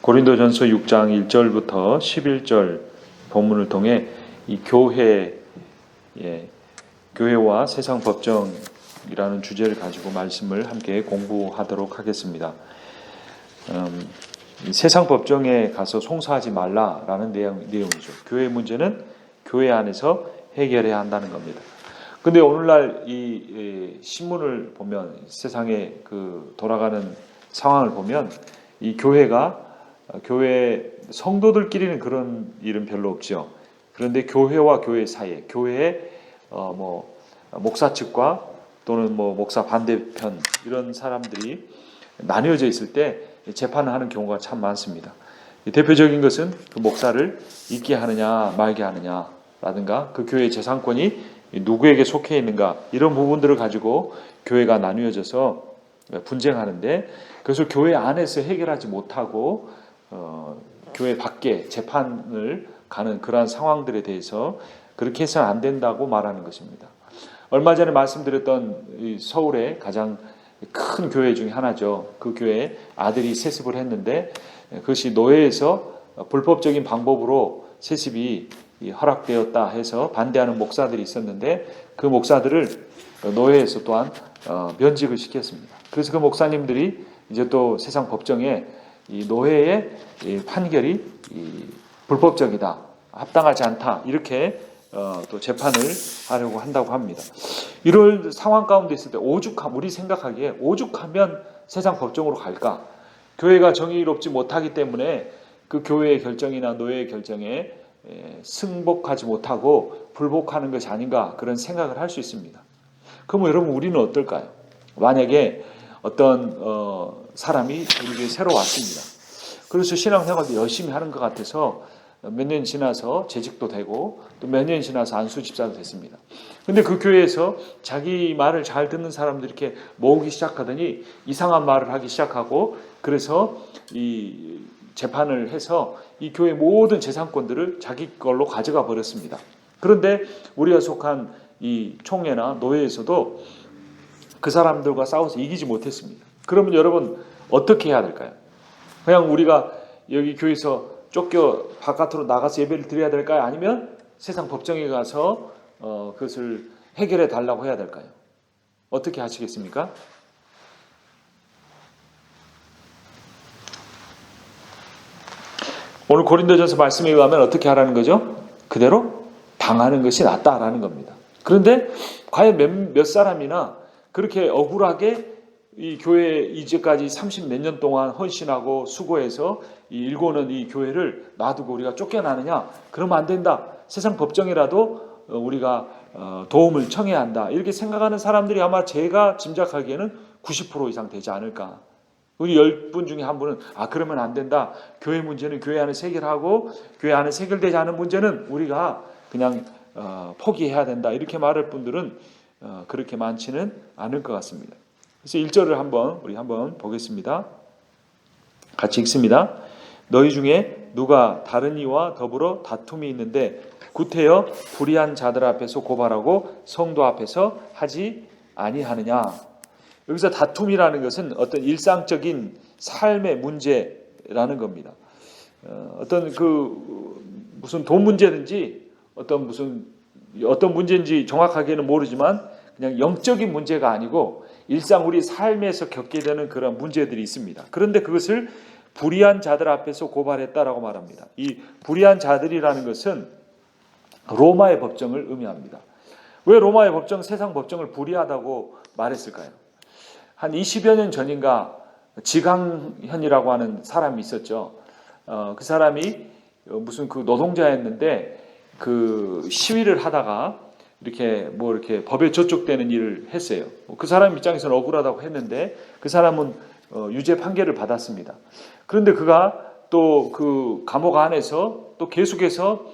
고린도전서 6장 1절부터 11절 본문을 통해 이 교회와 세상 법정이라는 주제를 가지고 말씀을 함께 공부하도록 하겠습니다. 세상 법정에 가서 송사하지 말라라는 내용이죠. 교회 문제는 교회 안에서 해결해야 한다는 겁니다. 근데 오늘날 이 신문을 보면, 세상에 돌아가는 상황을 보면, 이 교회 성도들끼리는 그런 일은 별로 없죠. 그런데 교회와 교회 사이에, 교회의 목사 측과 또는 목사 반대편, 이런 사람들이 나뉘어져 있을 때 재판을 하는 경우가 참 많습니다. 대표적인 것은 그 목사를 있게 하느냐 말게 하느냐라든가, 그 교회의 재산권이 누구에게 속해 있는가, 이런 부분들을 가지고 교회가 나뉘어져서 분쟁하는데, 그래서 교회 안에서 해결하지 못하고 교회 밖에 재판을 가는 그러한 상황들에 대해서 그렇게 해서는 안 된다고 말하는 것입니다. 얼마 전에 말씀드렸던 서울의 가장 큰 교회 중에 하나죠. 그 교회에 아들이 세습을 했는데, 그것이 노예에서 불법적인 방법으로 세습이 허락되었다 해서 반대하는 목사들이 있었는데, 그 목사들을 노예에서 또한 면직을 시켰습니다. 그래서 그 목사님들이 이제 또 세상 법정에 이 노예의 판결이 불법적이다, 합당하지 않다, 이렇게 또 재판을 하려고 한다고 합니다. 이런 상황 가운데 있을 때 우리 생각하기에 오죽하면 세상 법정으로 갈까? 교회가 정의롭지 못하기 때문에 그 교회의 결정이나 노예의 결정에 승복하지 못하고 불복하는 것이 아닌가, 그런 생각을 할 수 있습니다. 그럼 여러분, 우리는 어떨까요? 만약에 어떤 사람이 우리에게 새로 왔습니다. 그래서 신앙생활도 열심히 하는 것 같아서 몇 년 지나서 재직도 되고 또 몇 년 지나서 안수집사도 됐습니다. 근데 그 교회에서 자기 말을 잘 듣는 사람들이 이렇게 모으기 시작하더니 이상한 말을 하기 시작하고, 그래서 이 재판을 해서 이 교회 모든 재산권들을 자기 걸로 가져가 버렸습니다. 그런데 우리가 속한 이 총회나 노회에서도 그 사람들과 싸워서 이기지 못했습니다. 그러면 여러분, 어떻게 해야 될까요? 그냥 우리가 여기 교회에서 쫓겨 바깥으로 나가서 예배를 드려야 될까요? 아니면 세상 법정에 가서 그것을 해결해 달라고 해야 될까요? 어떻게 하시겠습니까? 오늘 고린도전서 말씀에 의하면 어떻게 하라는 거죠? 그대로 당하는 것이 낫다라는 겁니다. 그런데 과연 몇 사람이나 그렇게 억울하게 이 교회에 이제까지 30 몇 년 동안 헌신하고 수고해서 일궈는 이 교회를 놔두고 우리가 쫓겨나느냐? 그러면 안 된다. 세상 법정이라도 우리가 도움을 청해야 한다. 이렇게 생각하는 사람들이 아마 제가 짐작하기에는 90% 이상 되지 않을까. 우리 10분 중에 한 분은 그러면 안 된다. 교회 문제는 교회 안에서 해결하고 교회 안에서 해결되지 않은 문제는 우리가 그냥 포기해야 된다. 이렇게 말할 분들은 그렇게 많지는 않을 것 같습니다. 그래서 1절을 우리 한번 보겠습니다. 같이 읽습니다. 너희 중에 누가 다른 이와 더불어 다툼이 있는데 구태여 불의한 자들 앞에서 고발하고 성도 앞에서 하지 아니하느냐. 여기서 다툼이라는 것은 어떤 일상적인 삶의 문제라는 겁니다. 어떤 무슨 돈 문제든지 어떤 문제인지 정확하게는 모르지만 그냥 영적인 문제가 아니고 일상 우리 삶에서 겪게 되는 그런 문제들이 있습니다. 그런데 그것을 불의한 자들 앞에서 고발했다라고 말합니다. 이 불의한 자들이라는 것은 로마의 법정을 의미합니다. 왜 로마의 법정, 세상 법정을 불의하다고 말했을까요? 한 20여 년 전인가 지강현이라고 하는 사람이 있었죠. 그 사람이 무슨 노동자였는데 시위를 하다가 이렇게 법에 저촉되는 일을 했어요. 그 사람 입장에서는 억울하다고 했는데 그 사람은 유죄 판결을 받았습니다. 그런데 그가 또 그 감옥 안에서 또 계속해서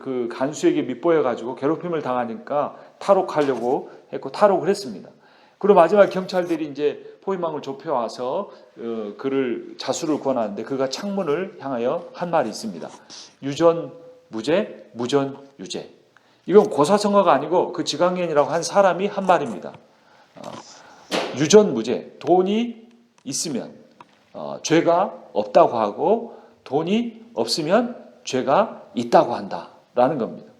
그 간수에게 밑보여 가지고 괴롭힘을 당하니까 탈옥하려고 했고 탈옥을 했습니다. 그리고 마지막 경찰들이 이제 포위망을 좁혀와서 그를 자수를 권하는데 그가 창문을 향하여 한 말이 있습니다. 유전 무죄, 무전 유죄. 이건 고사성어가 아니고 그 지강현이라고 한 사람이 한 말입니다. 유전 무죄, 돈이 있으면 죄가 없다고 하고 돈이 없으면 죄가 있다고 한다라는 겁니다.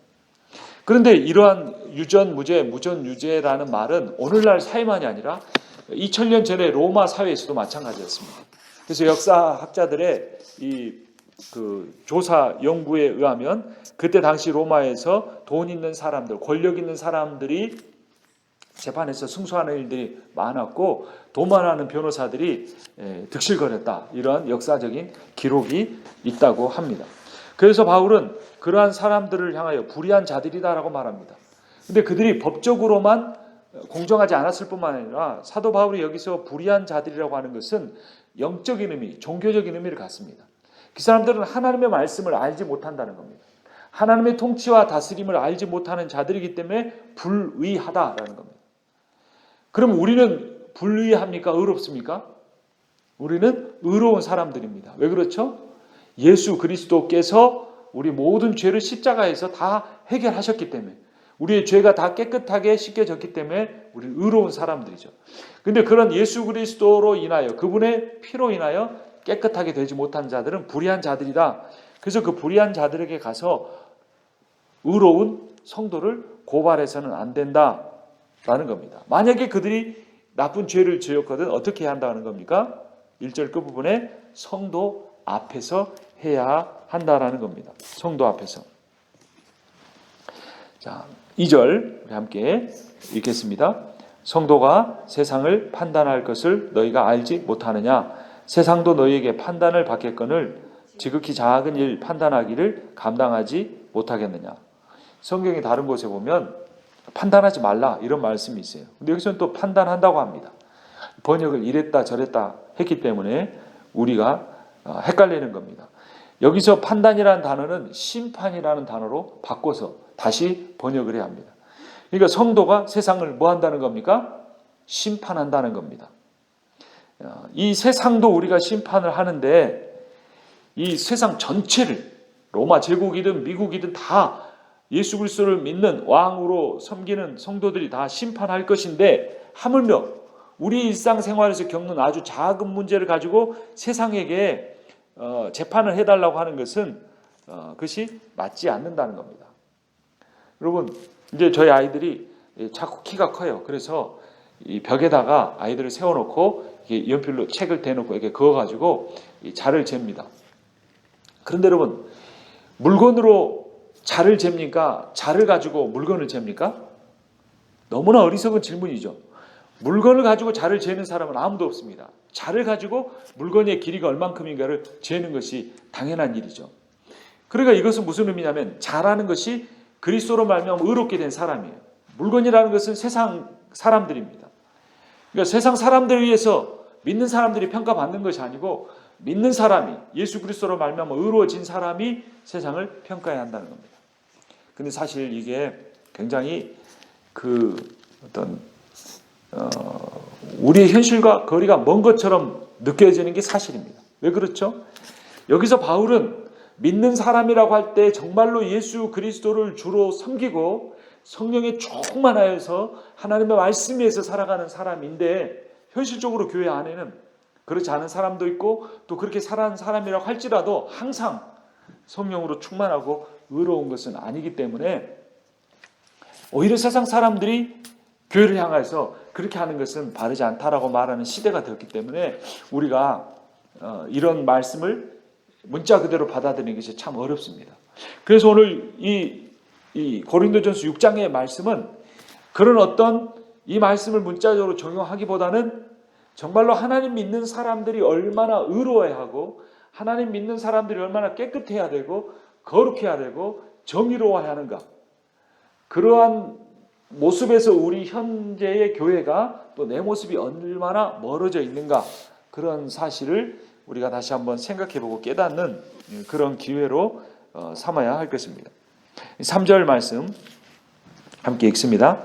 그런데 이러한 유전무죄, 무전유죄라는 말은 오늘날 사회만이 아니라 2000년 전에 로마 사회에서도 마찬가지였습니다. 그래서 역사학자들의 조사 연구에 의하면 그때 당시 로마에서 돈 있는 사람들, 권력 있는 사람들이 재판에서 승소하는 일들이 많았고 도만하는 변호사들이 득실거렸다. 이런 역사적인 기록이 있다고 합니다. 그래서 바울은 그러한 사람들을 향하여 불의한 자들이다라고 말합니다. 근데 그들이 법적으로만 공정하지 않았을 뿐만 아니라 사도 바울이 여기서 불의한 자들이라고 하는 것은 영적인 의미, 종교적인 의미를 갖습니다. 그 사람들은 하나님의 말씀을 알지 못한다는 겁니다. 하나님의 통치와 다스림을 알지 못하는 자들이기 때문에 불의하다라는 겁니다. 그럼 우리는 불의합니까? 의롭습니까? 우리는 의로운 사람들입니다. 왜 그렇죠? 예수 그리스도께서 우리 모든 죄를 십자가에서 다 해결하셨기 때문에, 우리의 죄가 다 깨끗하게 씻겨졌기 때문에 우리는 의로운 사람들이죠. 근데 그런 예수 그리스도로 인하여, 그분의 피로 인하여 깨끗하게 되지 못한 자들은 불의한 자들이다. 그래서 그 불의한 자들에게 가서 의로운 성도를 고발해서는 안 된다라는 겁니다. 만약에 그들이 나쁜 죄를 지었거든 어떻게 해야 한다는 겁니까? 1절 끝부분에 성도 앞에서 해야 한다라는 겁니다. 성도 앞에서. 자, 2절 우리 함께 읽겠습니다. 성도가 세상을 판단할 것을 너희가 알지 못하느냐? 세상도 너희에게 판단을 받겠거늘 지극히 작은 일 판단하기를 감당하지 못하겠느냐? 성경의 다른 곳에 보면 판단하지 말라 이런 말씀이 있어요. 근데 여기서는 또 판단한다고 합니다. 번역을 이랬다 저랬다 했기 때문에 우리가 헷갈리는 겁니다. 여기서 판단이라는 단어는 심판이라는 단어로 바꿔서 다시 번역을 해야 합니다. 그러니까 성도가 세상을 뭐 한다는 겁니까? 심판한다는 겁니다. 이 세상도 우리가 심판을 하는데 이 세상 전체를 로마 제국이든 미국이든 다 예수 그리스도를 믿는 왕으로 섬기는 성도들이 다 심판할 것인데 하물며 우리 일상생활에서 겪는 아주 작은 문제를 가지고 세상에게 재판을 해달라고 하는 것은 그것이 맞지 않는다는 겁니다. 여러분 이제 저희 아이들이 자꾸 키가 커요. 그래서 이 벽에다가 아이들을 세워놓고 이렇게 연필로 책을 대놓고 이렇게 그어가지고 자를 잽니다. 그런데 여러분 물건으로 자를 잽니까? 자를 가지고 물건을 잽니까? 너무나 어리석은 질문이죠. 물건을 가지고 자를 재는 사람은 아무도 없습니다. 자를 가지고 물건의 길이가 얼만큼인가를 재는 것이 당연한 일이죠. 그러니까 이것은 무슨 의미냐면 자라는 것이 그리스도로 말미암아 의롭게 된 사람이에요. 물건이라는 것은 세상 사람들입니다. 그러니까 세상 사람들에 의해서 믿는 사람들이 평가받는 것이 아니고 믿는 사람이 예수 그리스도로 말미암아 의로워진 사람이 세상을 평가해야 한다는 겁니다. 근데 사실 이게 굉장히 우리의 현실과 거리가 먼 것처럼 느껴지는 게 사실입니다. 왜 그렇죠? 여기서 바울은 믿는 사람이라고 할 때 정말로 예수 그리스도를 주로 섬기고 성령에 충만하여서 하나님의 말씀 위에서 살아가는 사람인데 현실적으로 교회 안에는 그렇지 않은 사람도 있고 또 그렇게 살아가는 사람이라고 할지라도 항상 성령으로 충만하고 의로운 것은 아니기 때문에 오히려 세상 사람들이 교회를 향해서 그렇게 하는 것은 바르지 않다라고 말하는 시대가 되었기 때문에 우리가 이런 말씀을 문자 그대로 받아들이는 것이 참 어렵습니다. 그래서 오늘 이 고린도전서 6장의 말씀은 그런 어떤 이 말씀을 문자적으로 적용하기보다는 정말로 하나님 믿는 사람들이 얼마나 의로워야 하고 하나님 믿는 사람들이 얼마나 깨끗해야 되고 거룩해야 되고 정의로워야 하는가, 그러한 모습에서 우리 현재의 교회가 또 내 모습이 얼마나 멀어져 있는가, 그런 사실을 우리가 다시 한번 생각해보고 깨닫는 그런 기회로 삼아야 할 것입니다. 3절 말씀 함께 읽습니다.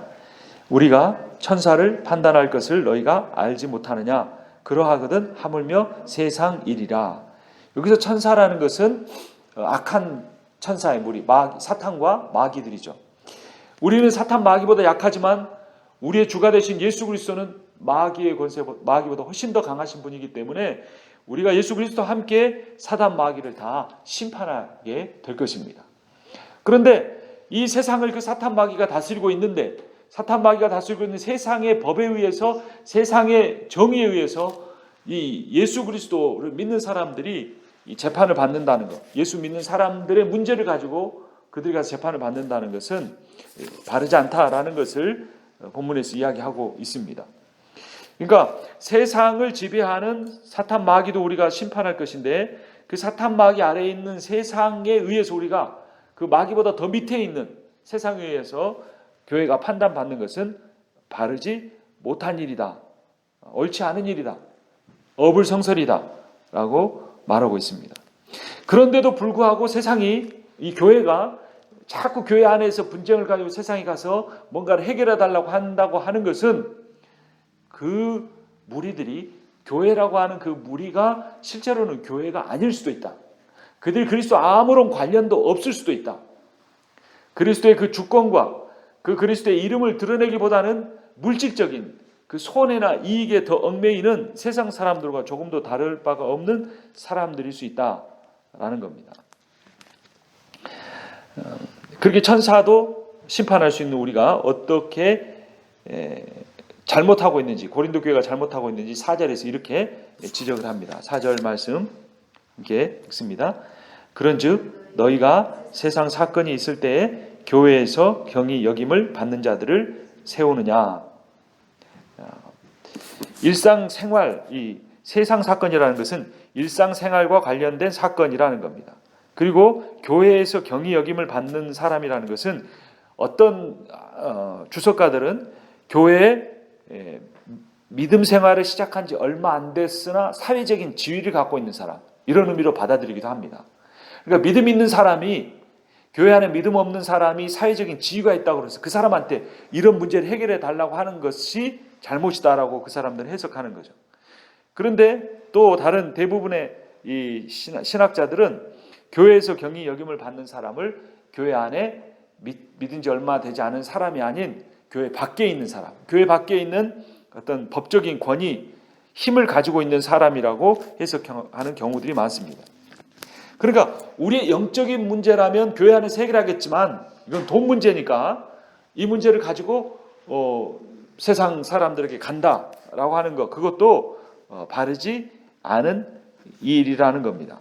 우리가 천사를 판단할 것을 너희가 알지 못하느냐? 그러하거든 하물며 세상 일이라. 여기서 천사라는 것은 악한 천사의 무리, 사탄과 마귀들이죠. 우리는 사탄 마귀보다 약하지만 우리의 주가 되신 예수 그리스도는 마귀의 권세, 마귀보다 훨씬 더 강하신 분이기 때문에 우리가 예수 그리스도와 함께 사단 마귀를 다 심판하게 될 것입니다. 그런데 이 세상을 그 사탄 마귀가 다스리고 있는데, 사탄 마귀가 다스리고 있는 세상의 법에 의해서, 세상의 정의에 의해서 이 예수 그리스도를 믿는 사람들이 이 재판을 받는다는 것, 예수 믿는 사람들의 문제를 가지고 그들이 가서 재판을 받는다는 것은 바르지 않다라는 것을 본문에서 이야기하고 있습니다. 그러니까 세상을 지배하는 사탄 마귀도 우리가 심판할 것인데, 그 사탄 마귀 아래에 있는 세상에 의해서 우리가 그 마귀보다 더 밑에 있는 세상에 의해서 교회가 판단받는 것은 바르지 못한 일이다, 옳지 않은 일이다, 어불성설이다 라고 말하고 있습니다. 그런데도 불구하고 세상이, 이 교회가 자꾸 교회 안에서 분쟁을 가지고 세상에 가서 뭔가를 해결해 달라고 한다고 하는 것은 그 무리들이, 교회라고 하는 그 무리가 실제로는 교회가 아닐 수도 있다. 그들이 그리스도 아무런 관련도 없을 수도 있다. 그리스도의 그 주권과 그 그리스도의 이름을 드러내기보다는 물질적인 그 손해나 이익에 더 얽매이는 세상 사람들과 조금도 다를 바가 없는 사람들일 수 있다라는 겁니다. 그렇게 천사도 심판할 수 있는 우리가 어떻게 잘못하고 있는지, 고린도 교회가 잘못하고 있는지 4절에서 이렇게 지적을 합니다. 4절 말씀 이렇게 읽습니다. 그런즉 너희가 세상 사건이 있을 때에 교회에서 경히 여김을 받는 자들을 세우느냐. 일상생활, 이 세상 사건이라는 것은 일상생활과 관련된 사건이라는 겁니다. 그리고 교회에서 경히 여김을 받는 사람이라는 것은 어떤 주석가들은 교회에 믿음 생활을 시작한 지 얼마 안 됐으나 사회적인 지위를 갖고 있는 사람, 이런 의미로 받아들이기도 합니다. 그러니까 믿음 있는 사람이, 교회 안에 믿음 없는 사람이 사회적인 지위가 있다고 해서 그 사람한테 이런 문제를 해결해 달라고 하는 것이 잘못이다라고 그 사람들은 해석하는 거죠. 그런데 또 다른 대부분의 이 신학자들은 교회에서 경히 여김을 받는 사람을 교회 안에 믿은 지 얼마 되지 않은 사람이 아닌 교회 밖에 있는 사람, 교회 밖에 있는 어떤 법적인 권위, 힘을 가지고 있는 사람이라고 해석하는 경우들이 많습니다. 그러니까 우리의 영적인 문제라면 교회 안에서 해결하겠지만 이건 돈 문제니까 이 문제를 가지고 세상 사람들에게 간다라고 하는 것, 그것도 바르지 않은 일이라는 겁니다.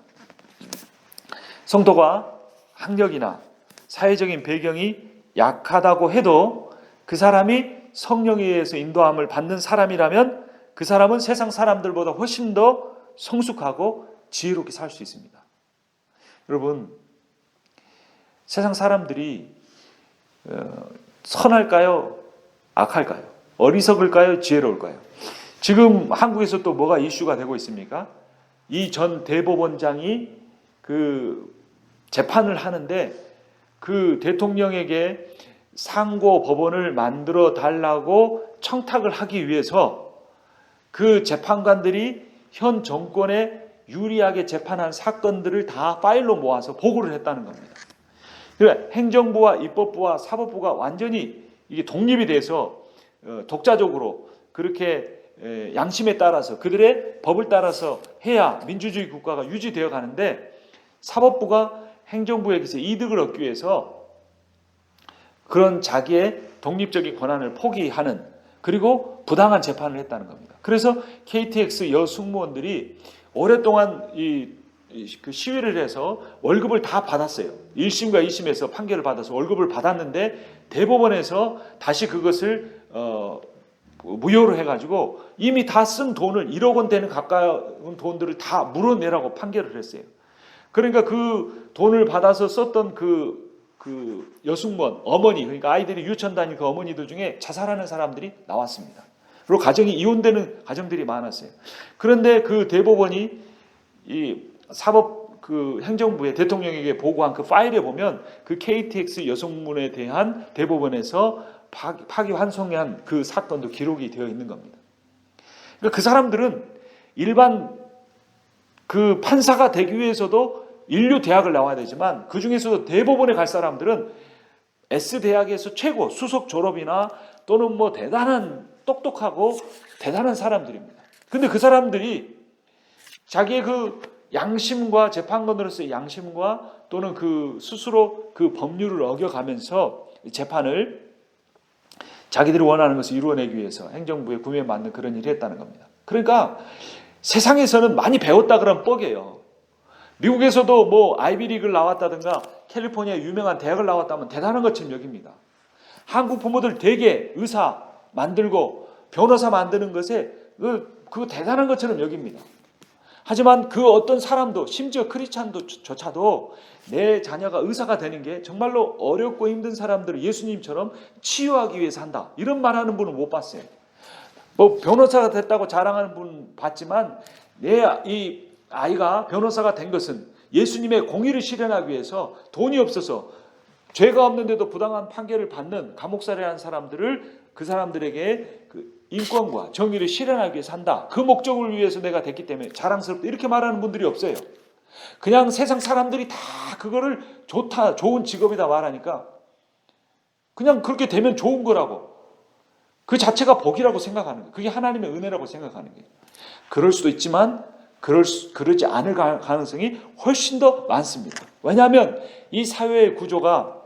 성도가 학력이나 사회적인 배경이 약하다고 해도 그 사람이 성령에 의해서 인도함을 받는 사람이라면 그 사람은 세상 사람들보다 훨씬 더 성숙하고 지혜롭게 살 수 있습니다. 여러분, 세상 사람들이 선할까요? 악할까요? 어리석을까요? 지혜로울까요? 지금 한국에서 또 뭐가 이슈가 되고 있습니까? 이 전 대법원장이 그 재판을 하는데 그 대통령에게 상고 법원을 만들어 달라고 청탁을 하기 위해서 그 재판관들이 현 정권에 유리하게 재판한 사건들을 다 파일로 모아서 보고를 했다는 겁니다. 그러니까 행정부와 입법부와 사법부가 완전히 이게 독립이 돼서 독자적으로 그렇게 양심에 따라서 그들의 법을 따라서 해야 민주주의 국가가 유지되어 가는데, 사법부가 행정부에게서 이득을 얻기 위해서 그런 자기의 독립적인 권한을 포기하는, 그리고 부당한 재판을 했다는 겁니다. 그래서 KTX 여승무원들이 오랫동안 그 시위를 해서 월급을 다 받았어요. 1심과 2심에서 판결을 받아서 월급을 받았는데 대법원에서 다시 그것을 무효로 해가지고 이미 다 쓴 돈을 1억 원 되는 가까운 돈들을 다 물어내라고 판결을 했어요. 그러니까 그 돈을 받아서 썼던 그 여승무원 어머니, 그러니까 아이들이 유치원 다니는 그 어머니들 중에 자살하는 사람들이 나왔습니다. 그리고 가정이 이혼되는 가정들이 많았어요. 그런데 그 대법원이 이 사법 그 행정부에 대통령에게 보고한 그 파일에 보면 그 KTX 여성문에 대한 대법원에서 파기환송한 그 사건도 기록이 되어 있는 겁니다. 그러니까 그 사람들은 일반 그 판사가 되기 위해서도 인류 대학을 나와야 되지만 그 중에서도 대법원에 갈 사람들은 S대학에서 최고 수석 졸업이나 또는 뭐 대단한 똑똑하고 대단한 사람들입니다. 근데 그 사람들이 자기의 그 양심과 재판관으로서의 양심과 또는 그 스스로 그 법률을 어겨가면서 재판을 자기들이 원하는 것을 이루어내기 위해서 행정부의 구매에 맞는 그런 일을 했다는 겁니다. 그러니까 세상에서는 많이 배웠다 그러면 뻑이에요. 미국에서도 뭐 아이비리그를 나왔다든가 캘리포니아 유명한 대학을 나왔다면 대단한 것처럼 여깁니다. 한국 부모들 대개 의사 만들고 변호사 만드는 것에 그 대단한 것처럼 여깁니다. 하지만 그 어떤 사람도 심지어 크리스찬조차도 내 자녀가 의사가 되는 게 정말로 어렵고 힘든 사람들을 예수님처럼 치유하기 위해서 한다. 이런 말하는 분은 못 봤어요. 뭐 변호사가 됐다고 자랑하는 분 봤지만 내 이 아이가 변호사가 된 것은 예수님의 공의를 실현하기 위해서 돈이 없어서 죄가 없는데도 부당한 판결을 받는 감옥살이하는 사람들을 그 사람들에게 그 인권과 정의를 실현하기 위해서 한다. 그 목적을 위해서 내가 됐기 때문에 자랑스럽다. 이렇게 말하는 분들이 없어요. 그냥 세상 사람들이 다 그거를 좋다, 좋은 직업이다 말하니까 그냥 그렇게 되면 좋은 거라고. 그 자체가 복이라고 생각하는 거예요. 그게 하나님의 은혜라고 생각하는 거예요. 그럴 수도 있지만 그러지 않을 가능성이 훨씬 더 많습니다. 왜냐하면 이 사회의 구조가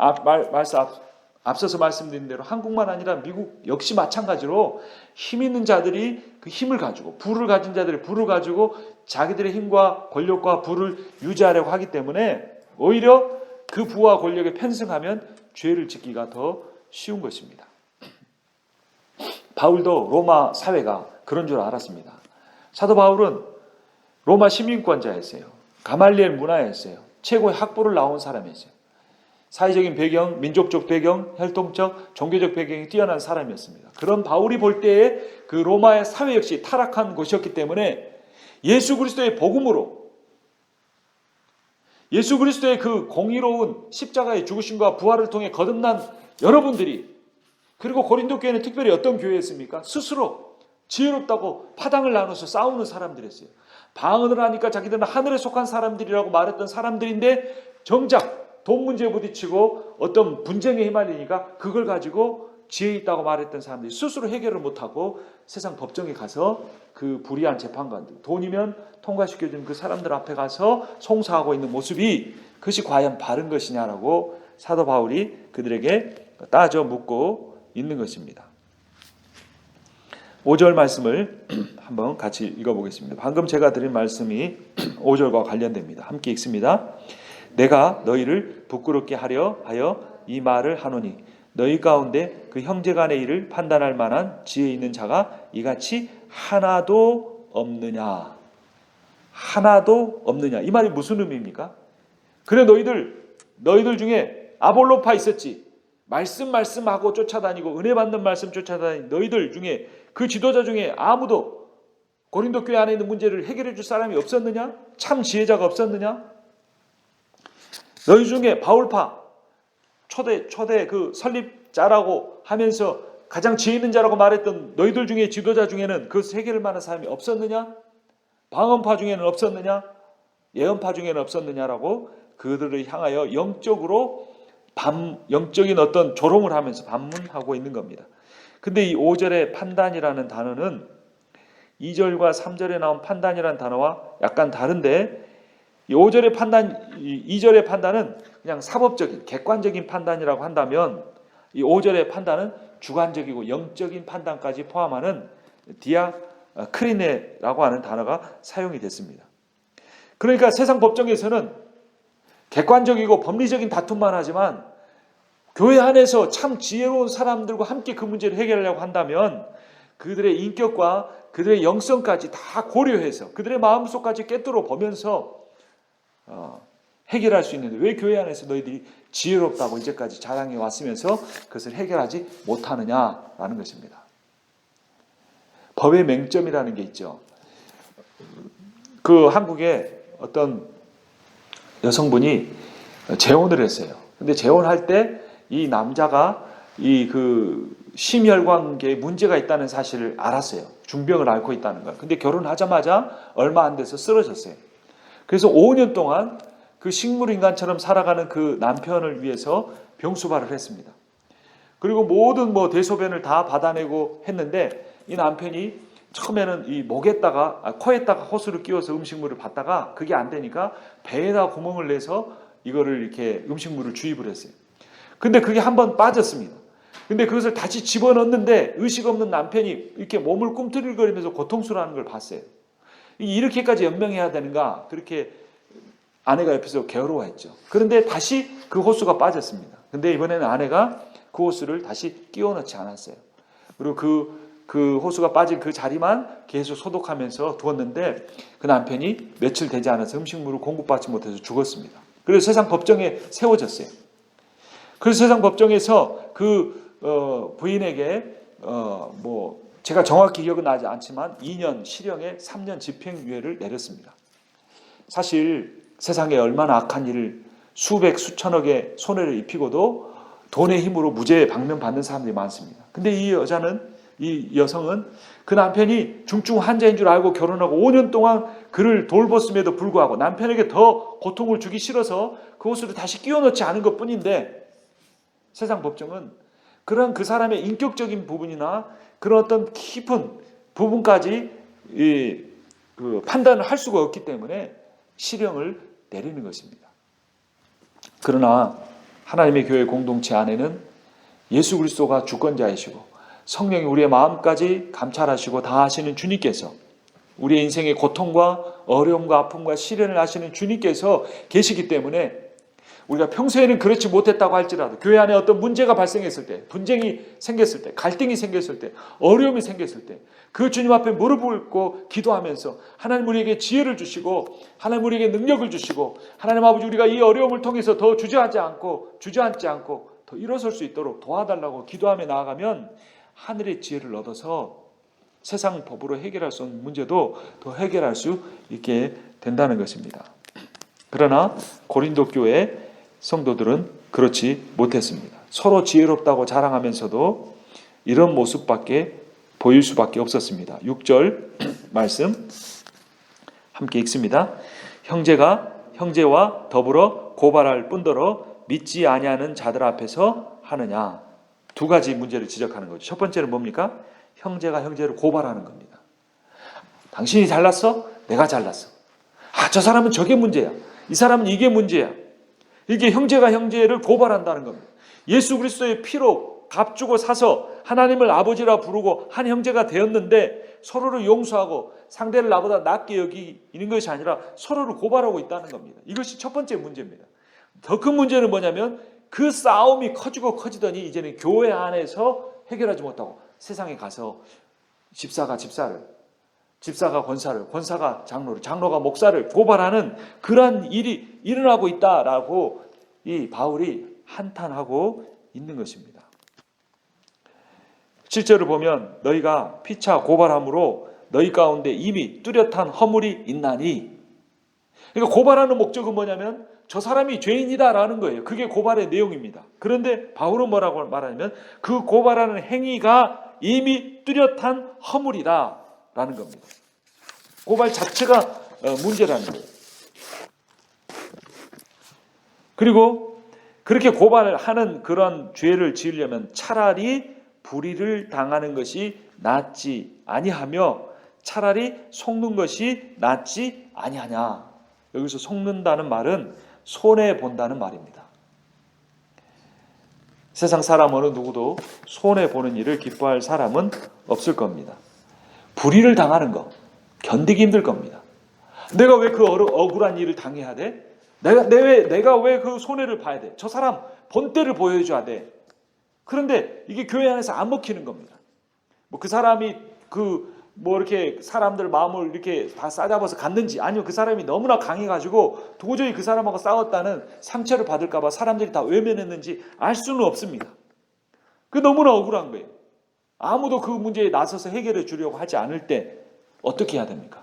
앞서서 말씀드린 대로 한국만 아니라 미국 역시 마찬가지로 힘 있는 자들이 그 힘을 가지고 부를 가진 자들이 부를 가지고 자기들의 힘과 권력과 부를 유지하려고 하기 때문에 오히려 그 부와 권력에 편승하면 죄를 짓기가 더 쉬운 것입니다. 바울도 로마 사회가 그런 줄 알았습니다. 사도 바울은 로마 시민권자였어요. 가말리엘 문화였어요. 최고의 학부를 나온 사람이었어요. 사회적인 배경, 민족적 배경, 혈통적, 종교적 배경이 뛰어난 사람이었습니다. 그런 바울이 볼 때에 그 로마의 사회 역시 타락한 곳이었기 때문에 예수 그리스도의 복음으로 예수 그리스도의 그 공의로운 십자가의 죽으심과 부활을 통해 거듭난 여러분들이 그리고 고린도 교회는 특별히 어떤 교회였습니까? 스스로 지혜롭다고 파당을 나눠서 싸우는 사람들이었어요. 방언을 하니까 자기들은 하늘에 속한 사람들이라고 말했던 사람들인데 정작 돈 문제에 부딪히고 어떤 분쟁에 휘말리니까 그걸 가지고 지혜 있다고 말했던 사람들이 스스로 해결을 못하고 세상 법정에 가서 그 불의한 재판관들, 돈이면 통과시켜주는 그 사람들 앞에 가서 송사하고 있는 모습이 그것이 과연 바른 것이냐라고 사도 바울이 그들에게 따져 묻고 있는 것입니다. 5절 말씀을 한번 같이 읽어보겠습니다. 방금 제가 드린 말씀이 5절과 관련됩니다. 함께 읽습니다. 내가 너희를 부끄럽게 하려 하여 이 말을 하노니 너희 가운데 그 형제간의 일을 판단할 만한 지혜 있는 자가 이같이 하나도 없느냐. 하나도 없느냐. 이 말이 무슨 의미입니까? 그래 너희들 중에 아볼로파 있었지. 말씀하고 쫓아다니고 은혜 받는 말씀 쫓아다니는 너희들 중에 그 지도자 중에 아무도 고린도 교회 안에 있는 문제를 해결해 줄 사람이 없었느냐? 참 지혜자가 없었느냐? 너희 중에 바울파 초대 그 설립자라고 하면서 가장 지혜 있는 자라고 말했던 너희들 중에 지도자 중에는 그 해결할 만한 사람이 없었느냐? 방언파 중에는 없었느냐? 예언파 중에는 없었느냐라고 그들을 향하여 영적인 어떤 조롱을 하면서 반문하고 있는 겁니다. 근데 이 5절의 판단이라는 단어는 2절과 3절에 나온 판단이라는 단어와 약간 다른데 이 5절의 판단, 2절의 판단은 그냥 사법적인 객관적인 판단이라고 한다면 이 5절의 판단은 주관적이고 영적인 판단까지 포함하는 디아크리네라고 하는 단어가 사용이 됐습니다. 그러니까 세상 법정에서는 객관적이고 법리적인 다툼만 하지만 교회 안에서 참 지혜로운 사람들과 함께 그 문제를 해결하려고 한다면 그들의 인격과 그들의 영성까지 다 고려해서 그들의 마음속까지 꿰뚫어 보면서 해결할 수 있는데 왜 교회 안에서 너희들이 지혜롭다고 이제까지 자랑해 왔으면서 그것을 해결하지 못하느냐라는 것입니다. 법의 맹점이라는 게 있죠. 그 한국에 어떤 여성분이 재혼을 했어요. 근데 재혼할 때 이 남자가 이 그 심혈관계에 문제가 있다는 사실을 알았어요. 중병을 앓고 있다는 걸. 근데 결혼하자마자 얼마 안 돼서 쓰러졌어요. 그래서 5년 동안 그 식물인간처럼 살아가는 그 남편을 위해서 병수발을 했습니다. 그리고 모든 대소변을 다 받아내고 했는데 이 남편이 처음에는 이 목에다가 코에다가 호스를 끼워서 음식물을 받다가 그게 안 되니까 배에다 구멍을 내서 이거를 이렇게 음식물을 주입을 했어요. 근데 그게 한번 빠졌습니다. 근데 그것을 다시 집어넣는데 의식 없는 남편이 이렇게 몸을 꿈틀거리면서 고통스러워하는 걸 봤어요. 이렇게까지 연명해야 되는가? 그렇게 아내가 옆에서 괴로워했죠. 그런데 다시 그 호수가 빠졌습니다. 근데 이번에는 아내가 그 호수를 다시 끼워 넣지 않았어요. 그리고 그 호수가 빠진 그 자리만 계속 소독하면서 두었는데 그 남편이 며칠 되지 않아서 음식물을 공급받지 못해서 죽었습니다. 그래서 세상 법정에 세워졌어요. 그래서 세상 법정에서 그 부인에게 제가 정확히 기억은 나지 않지만 2년 실형에 3년 집행유예를 내렸습니다. 사실 세상에 얼마나 악한 일을 수백 수천억의 손해를 입히고도 돈의 힘으로 무죄 방면받는 사람들이 많습니다. 근데 이 여성은 그 남편이 중증 환자인 줄 알고 결혼하고 5년 동안 그를 돌봤음에도 불구하고 남편에게 더 고통을 주기 싫어서 그 호수를 다시 끼워 넣지 않은 것 뿐인데 세상 법정은 그런 그 사람의 인격적인 부분이나 그런 어떤 깊은 부분까지 판단을 할 수가 없기 때문에 실형을 내리는 것입니다. 그러나 하나님의 교회 공동체 안에는 예수 그리스도가 주권자이시고 성령이 우리의 마음까지 감찰하시고 다 아시는 주님께서 우리의 인생의 고통과 어려움과 아픔과 시련을 아시는 주님께서 계시기 때문에 우리가 평소에는 그렇지 못했다고 할지라도 교회 안에 어떤 문제가 발생했을 때, 분쟁이 생겼을 때, 갈등이 생겼을 때, 어려움이 생겼을 때 그 주님 앞에 무릎을 꿇고 기도하면서 하나님 우리에게 지혜를 주시고 하나님 우리에게 능력을 주시고 하나님 아버지 우리가 이 어려움을 통해서 더 주저앉지 않고 더 일어설 수 있도록 도와달라고 기도하며 나아가면 하늘의 지혜를 얻어서 세상 법으로 해결할 수 없는 문제도 더 해결할 수 있게 된다는 것입니다. 그러나 고린도 교회 성도들은 그렇지 못했습니다. 서로 지혜롭다고 자랑하면서도 이런 모습밖에 보일 수밖에 없었습니다. 6절 말씀 함께 읽습니다. 형제가 형제와 더불어 고발할 뿐더러 믿지 아니하는 자들 앞에서 하느냐. 두 가지 문제를 지적하는 거죠. 첫 번째는 뭡니까? 형제가 형제를 고발하는 겁니다. 당신이 잘났어? 내가 잘났어. 저 사람은 저게 문제야. 이 사람은 이게 문제야. 이게 형제가 형제를 고발한다는 겁니다. 예수 그리스도의 피로 값주고 사서 하나님을 아버지라 부르고 한 형제가 되었는데 서로를 용서하고 상대를 나보다 낮게 여기는 것이 아니라 서로를 고발하고 있다는 겁니다. 이것이 첫 번째 문제입니다. 더 큰 문제는 뭐냐면 그 싸움이 커지고 커지더니 이제는 교회 안에서 해결하지 못하고 세상에 가서 집사가 집사를, 집사가 권사를, 권사가 장로를, 장로가 목사를 고발하는 그러한 일이 일어나고 있다라고 이 바울이 한탄하고 있는 것입니다. 7절을 보면 너희가 피차 고발함으로 너희 가운데 이미 뚜렷한 허물이 있나니, 그러니까 고발하는 목적은 뭐냐면 저 사람이 죄인이다라는 거예요. 그게 고발의 내용입니다. 그런데 바울은 뭐라고 말하냐면 그 고발하는 행위가 이미 뚜렷한 허물이다라는 겁니다. 고발 자체가 문제라는 거예요. 그리고 그렇게 고발하는 그런 죄를 지으려면 차라리 불의를 당하는 것이 낫지 아니하며 차라리 속는 것이 낫지 아니하냐. 여기서 속는다는 말은 손해본다는 말입니다. 세상 사람 어느 누구도 손해보는 일을 기뻐할 사람은 없을 겁니다. 불의를 당하는 거 견디기 힘들 겁니다. 내가 왜 그 억울한 일을 당해야 돼? 내가 왜 그 손해를 봐야 돼? 저 사람 본때를 보여줘야 돼. 그런데 이게 교회 안에서 안 먹히는 겁니다. 그 사람이 이렇게 사람들 마음을 이렇게 다 싸잡아서 갔는지, 아니면 그 사람이 너무나 강해가지고 도저히 그 사람하고 싸웠다는 상처를 받을까봐 사람들이 다 외면했는지 알 수는 없습니다. 그 너무나 억울한 거예요. 아무도 그 문제에 나서서 해결해 주려고 하지 않을 때 어떻게 해야 됩니까?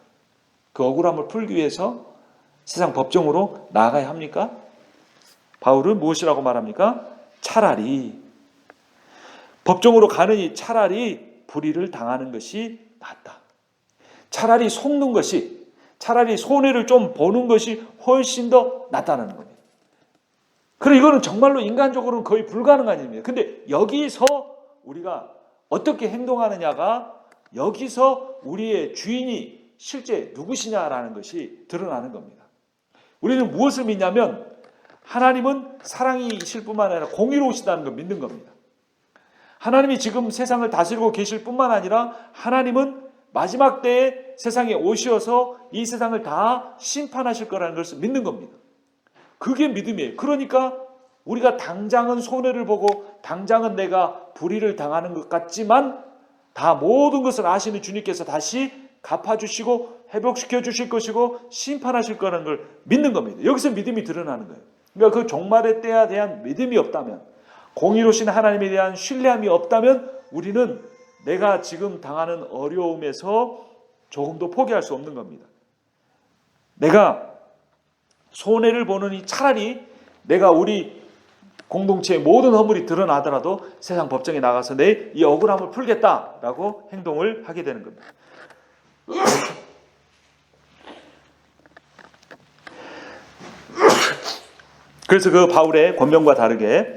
그 억울함을 풀기 위해서 세상 법정으로 나아가야 합니까? 바울은 무엇이라고 말합니까? 차라리 법정으로 가느니 차라리 불의를 당하는 것이 낫다. 차라리 속는 것이, 차라리 손해를 좀 보는 것이 훨씬 더 낫다는 겁니다. 그래, 이거는 정말로 인간적으로는 거의 불가능한 일입니다. 근데 여기서 우리가 어떻게 행동하느냐가 여기서 우리의 주인이 실제 누구시냐라는 것이 드러나는 겁니다. 우리는 무엇을 믿냐면 하나님은 사랑이실 뿐만 아니라 공의로우시다는 걸 믿는 겁니다. 하나님이 지금 세상을 다스리고 계실 뿐만 아니라 하나님은 마지막 때에 세상에 오셔서 이 세상을 다 심판하실 거라는 것을 믿는 겁니다. 그게 믿음이에요. 그러니까 우리가 당장은 손해를 보고 당장은 내가 불의를 당하는 것 같지만 다 모든 것을 아시는 주님께서 다시 갚아주시고 회복시켜 주실 것이고 심판하실 거라는 걸 믿는 겁니다. 여기서 믿음이 드러나는 거예요. 그러니까 그 종말의 때에 대한 믿음이 없다면, 공의로우신 하나님에 대한 신뢰함이 없다면 우리는 내가 지금 당하는 어려움에서 조금도 포기할 수 없는 겁니다. 내가 손해를 보느니 차라리 내가 우리 공동체의 모든 허물이 드러나더라도 세상 법정에 나가서 내 이 억울함을 풀겠다라고 행동을 하게 되는 겁니다. 그래서 그 바울의 권면과 다르게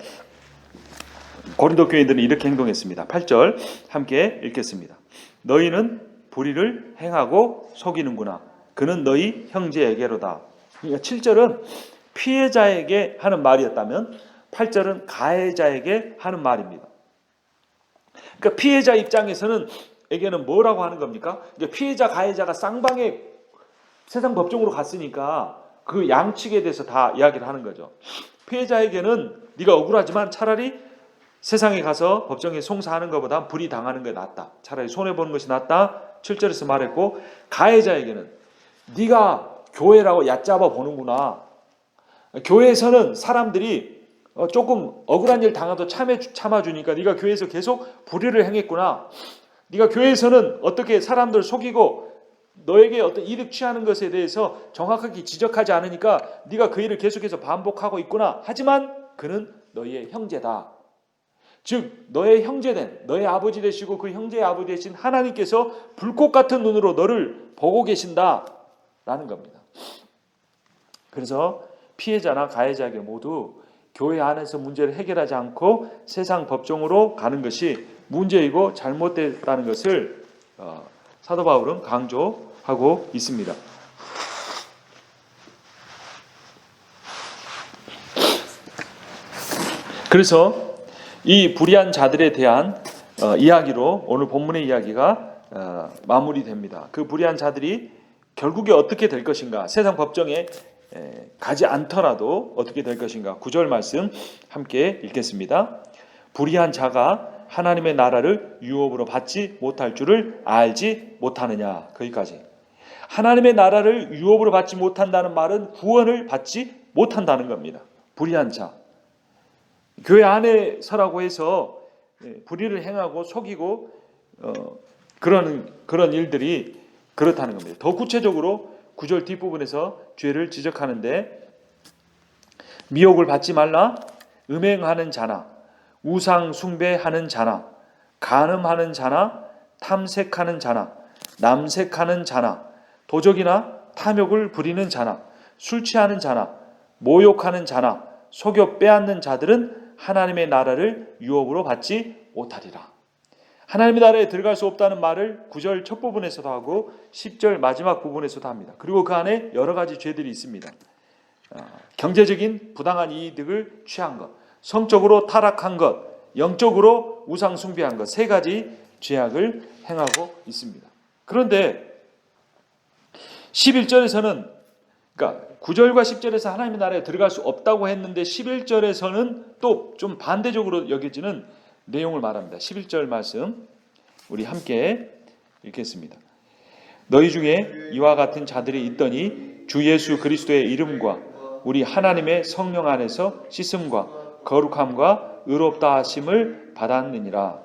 고린도 교인들은 이렇게 행동했습니다. 8절 함께 읽겠습니다. 너희는 불의를 행하고 속이는구나. 그는 너희 형제에게로다. 그러니까 7절은 피해자에게 하는 말이었다면 8절은 가해자에게 하는 말입니다. 그러니까 피해자 입장에서는 에게는 뭐라고 하는 겁니까? 피해자 가해자가 쌍방의 세상 법정으로 갔으니까 그 양측에 대해서 다 이야기를 하는 거죠. 피해자에게는 네가 억울하지만 차라리 세상에 가서 법정에 송사하는 것보다 불이 당하는 게 낫다. 차라리 손해보는 것이 낫다. 7절에서 말했고, 가해자에게는 네가 교회라고 얕잡아 보는구나. 교회에서는 사람들이 조금 억울한 일 당해도 참아주니까 네가 교회에서 계속 불의를 행했구나. 네가 교회에서는 어떻게 사람들 속이고 너에게 어떤 이득 취하는 것에 대해서 정확하게 지적하지 않으니까 네가 그 일을 계속해서 반복하고 있구나. 하지만 그는 너희의 형제다. 즉 너의 형제된 너의 아버지 되시고 그 형제의 아버지 되신 하나님께서 불꽃 같은 눈으로 너를 보고 계신다라는 겁니다. 그래서 피해자나 가해자에게 모두 교회 안에서 문제를 해결하지 않고 세상 법정으로 가는 것이 문제이고 잘못됐다는 것을 사도 바울은 강조하고 있습니다. 그래서 이 불의한 자들에 대한 이야기로 오늘 본문의 이야기가 마무리됩니다. 그 불의한 자들이 결국에 어떻게 될 것인가, 세상 법정에 가지 않더라도 어떻게 될 것인가. 9절 말씀 함께 읽겠습니다. 불의한 자가 하나님의 나라를 유업으로 받지 못할 줄을 알지 못하느냐. 거기까지. 하나님의 나라를 유업으로 받지 못한다는 말은 구원을 받지 못한다는 겁니다. 불의한 자. 교회 안에서라고 해서 불의를 행하고 속이고 그런 일들이 그렇다는 겁니다. 더 구체적으로 9절 뒷부분에서 죄를 지적하는데, 미혹을 받지 말라. 음행하는 자나 우상 숭배하는 자나 간음하는 자나 탐색하는 자나 남색하는 자나 도적이나 탐욕을 부리는 자나 술 취하는 자나 모욕하는 자나 속여 빼앗는 자들은 하나님의 나라를 유업으로 받지 못하리라. 하나님의 나라에 들어갈 수 없다는 말을 9절 첫 부분에서도 하고 10절 마지막 부분에서도 합니다. 그리고 그 안에 여러 가지 죄들이 있습니다. 경제적인 부당한 이득을 취한 것, 성적으로 타락한 것, 영적으로 우상 숭배한 것, 세 가지 죄악을 행하고 있습니다. 그런데 11절에서는, 그러니까 9절과 10절에서 하나님의 나라에 들어갈 수 없다고 했는데 11절에서는 또 좀 반대적으로 여겨지는 내용을 말합니다. 11절 말씀 우리 함께 읽겠습니다. 너희 중에 이와 같은 자들이 있더니 주 예수 그리스도의 이름과 우리 하나님의 성령 안에서 씻음과 거룩함과 의롭다 하심을 받았느니라.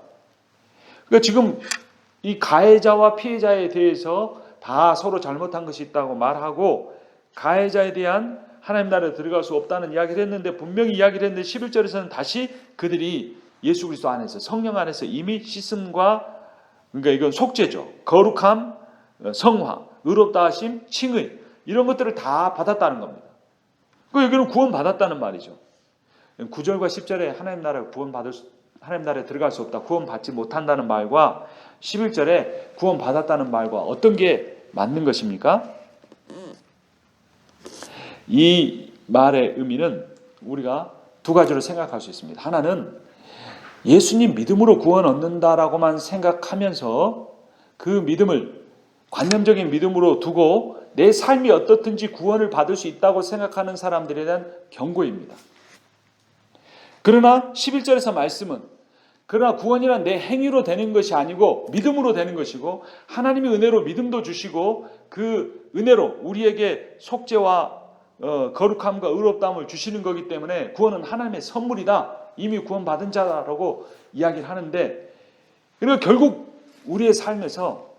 그러니까 지금 이 가해자와 피해자에 대해서 다 서로 잘못한 것이 있다고 말하고, 가해자에 대한 하나님 나라에 들어갈 수 없다는 이야기를 했는데, 분명히 이야기를 했는데 11절에서는 다시 그들이 예수 그리스도 안에서 성령 안에서 이미 씻음과, 그러니까 이건 속죄죠. 거룩함, 성화, 의롭다 하심, 칭의, 이런 것들을 다 받았다는 겁니다. 그 여기는 구원 받았다는 말이죠. 9절과 10절에 하나님 나라가 구원 받을 하나님 나라에 들어갈 수 없다, 구원받지 못한다는 말과 11절에 구원받았다는 말과 어떤 게 맞는 것입니까? 이 말의 의미는 우리가 두 가지로 생각할 수 있습니다. 하나는 예수님 믿음으로 구원 얻는다라고만 생각하면서 그 믿음을 관념적인 믿음으로 두고 내 삶이 어떻든지 구원을 받을 수 있다고 생각하는 사람들에 대한 경고입니다. 그러나 11절에서 말씀은 그러나 구원이란 내 행위로 되는 것이 아니고 믿음으로 되는 것이고 하나님의 은혜로 믿음도 주시고 그 은혜로 우리에게 속죄와 거룩함과 의롭다함을 주시는 거기 때문에 구원은 하나님의 선물이다. 이미 구원받은 자라고 이야기를 하는데, 그리고 결국 우리의 삶에서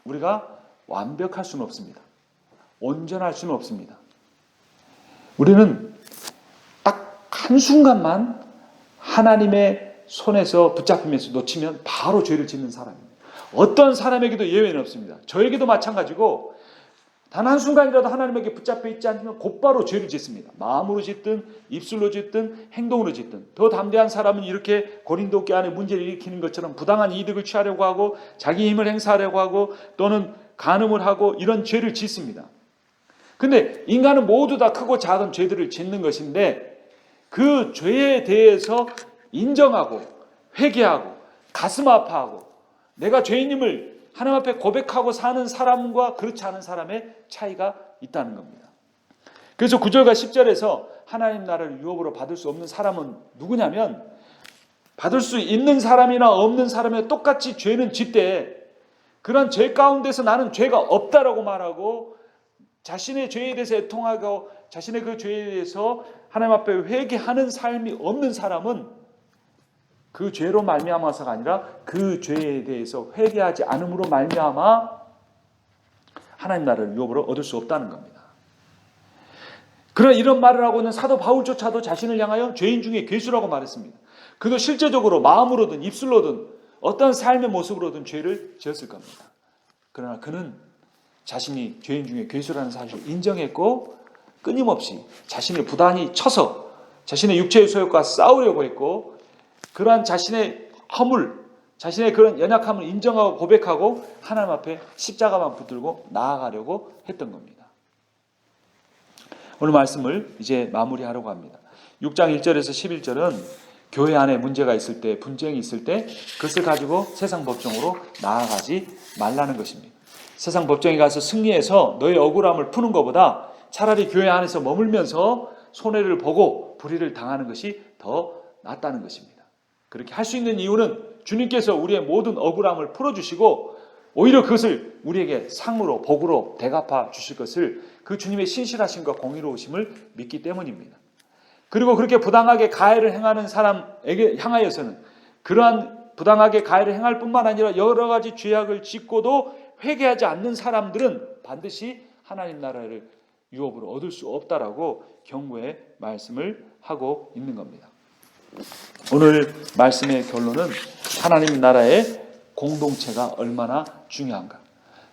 우리가 완벽할 수는 없습니다. 온전할 수는 없습니다. 우리는 딱 한순간만 하나님의 손에서 붙잡히면서 놓치면 바로 죄를 짓는 사람입니다. 어떤 사람에게도 예외는 없습니다. 저에게도 마찬가지고 단 한순간이라도 하나님에게 붙잡혀 있지 않으면 곧바로 죄를 짓습니다. 마음으로 짓든 입술로 짓든 행동으로 짓든. 더 담대한 사람은 이렇게 고린도 교회 안에 문제를 일으키는 것처럼 부당한 이득을 취하려고 하고 자기 힘을 행사하려고 하고 또는 간음을 하고 이런 죄를 짓습니다. 근데 인간은 모두 다 크고 작은 죄들을 짓는 것인데 그 죄에 대해서 인정하고 회개하고 가슴 아파하고 내가 죄인임을 하나님 앞에 고백하고 사는 사람과 그렇지 않은 사람의 차이가 있다는 겁니다. 그래서 9절과 10절에서 하나님 나라를 유업으로 받을 수 없는 사람은 누구냐면 받을 수 있는 사람이나 없는 사람이 똑같이 죄는 짓되 그런 죄 가운데서 나는 죄가 없다라고 말하고 자신의 죄에 대해서 애통하고 자신의 그 죄에 대해서 하나님 앞에 회개하는 삶이 없는 사람은 그 죄로 말미암아서가 아니라 그 죄에 대해서 회개하지 않음으로 말미암아 하나님 나라를 유업으로 얻을 수 없다는 겁니다. 그러나 이런 말을 하고 있는 사도 바울조차도 자신을 향하여 죄인 중에 괴수라고 말했습니다. 그도 실제적으로 마음으로든 입술로든 어떤 삶의 모습으로든 죄를 지었을 겁니다. 그러나 그는 자신이 죄인 중에 괴수라는 사실을 인정했고 끊임없이 자신을 부단히 쳐서 자신의 육체의 소욕과 싸우려고 했고 그러한 자신의 허물, 자신의 그런 연약함을 인정하고 고백하고 하나님 앞에 십자가만 붙들고 나아가려고 했던 겁니다. 오늘 말씀을 이제 마무리하려고 합니다. 6장 1절에서 11절은 교회 안에 문제가 있을 때, 분쟁이 있을 때 그것을 가지고 세상 법정으로 나아가지 말라는 것입니다. 세상 법정에 가서 승리해서 너의 억울함을 푸는 것보다 차라리 교회 안에서 머물면서 손해를 보고 불의를 당하는 것이 더 낫다는 것입니다. 그렇게 할 수 있는 이유는 주님께서 우리의 모든 억울함을 풀어주시고 오히려 그것을 우리에게 상으로 복으로 대갚아 주실 것을 그 주님의 신실하심과 공의로우심을 믿기 때문입니다. 그리고 그렇게 부당하게 가해를 행하는 사람에게 향하여서는 그러한 부당하게 가해를 행할 뿐만 아니라 여러 가지 죄악을 짓고도 회개하지 않는 사람들은 반드시 하나님 나라를 유업으로 얻을 수 없다라고 경고의 말씀을 하고 있는 겁니다. 오늘 말씀의 결론은 하나님 나라의 공동체가 얼마나 중요한가.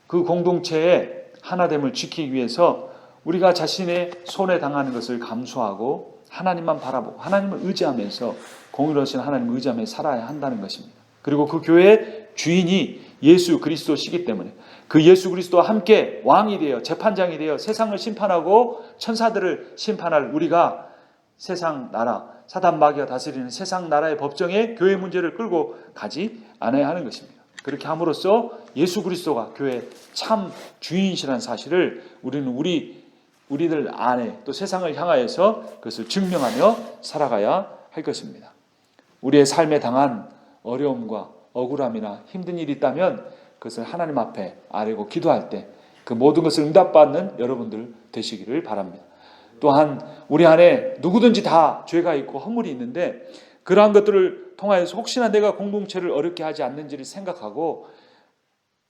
그 공동체의 하나됨을 지키기 위해서 우리가 자신의 손에 당하는 것을 감수하고 하나님만 바라보고 하나님을 의지하면서 공의로우신 하나님을 의지하며 살아야 한다는 것입니다. 그리고 그 교회의 주인이 예수 그리스도시기 때문에 그 예수 그리스도와 함께 왕이 되어 재판장이 되어 세상을 심판하고 천사들을 심판할 우리가 세상 나라 사단 마귀가 다스리는 세상 나라의 법정에 교회 문제를 끌고 가지 않아야 하는 것입니다. 그렇게 함으로써 예수 그리스도가 교회의 참 주인이시라는 사실을 우리는 우리들 안에 또 세상을 향하여서 그것을 증명하며 살아가야 할 것입니다. 우리의 삶에 당한 어려움과 억울함이나 힘든 일이 있다면 그것을 하나님 앞에 아뢰고 기도할 때 그 모든 것을 응답받는 여러분들 되시기를 바랍니다. 또한 우리 안에 누구든지 다 죄가 있고 허물이 있는데 그러한 것들을 통하여서 혹시나 내가 공동체를 어렵게 하지 않는지를 생각하고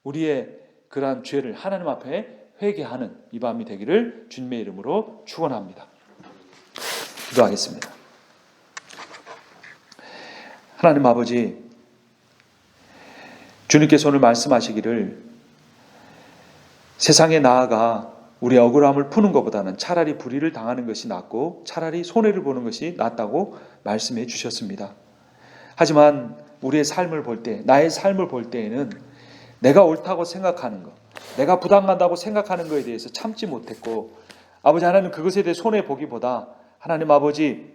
우리의 그러한 죄를 하나님 앞에 회개하는 이 밤이 되기를 주님의 이름으로 축원합니다. 기도하겠습니다. 하나님 아버지, 주님께서 오늘 말씀하시기를 세상에 나아가 우리의 억울함을 푸는 것보다는 차라리 불의를 당하는 것이 낫고 차라리 손해를 보는 것이 낫다고 말씀해 주셨습니다. 하지만 우리의 삶을 볼 때, 나의 삶을 볼 때에는 내가 옳다고 생각하는 것, 내가 부당하다고 생각하는 것에 대해서 참지 못했고, 아버지 하나님 그것에 대해 손해보기보다 하나님 아버지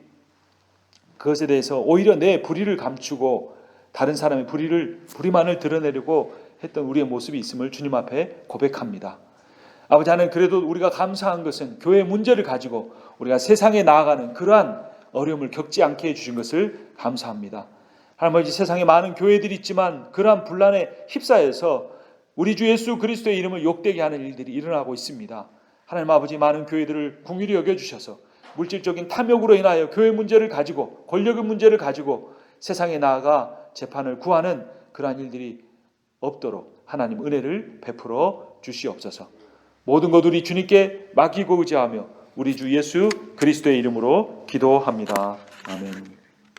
그것에 대해서 오히려 내 불의를 감추고 다른 사람의 불의만을 드러내려고 했던 우리의 모습이 있음을 주님 앞에 고백합니다. 아버지 하나님, 그래도 우리가 감사한 것은 교회의 문제를 가지고 우리가 세상에 나아가는 그러한 어려움을 겪지 않게 해주신 것을 감사합니다. 하나님 아버지, 세상에 많은 교회들이 있지만 그러한 분란에 휩싸여서 우리 주 예수 그리스도의 이름을 욕되게 하는 일들이 일어나고 있습니다. 하나님 아버지, 많은 교회들을 긍휼히 여겨주셔서 물질적인 탐욕으로 인하여 교회 문제를 가지고 권력의 문제를 가지고 세상에 나아가 재판을 구하는 그러한 일들이 없도록 하나님 은혜를 베풀어 주시옵소서. 모든 것 우리 주님께 맡기고 의지하며 우리 주 예수 그리스도의 이름으로 기도합니다. 아멘.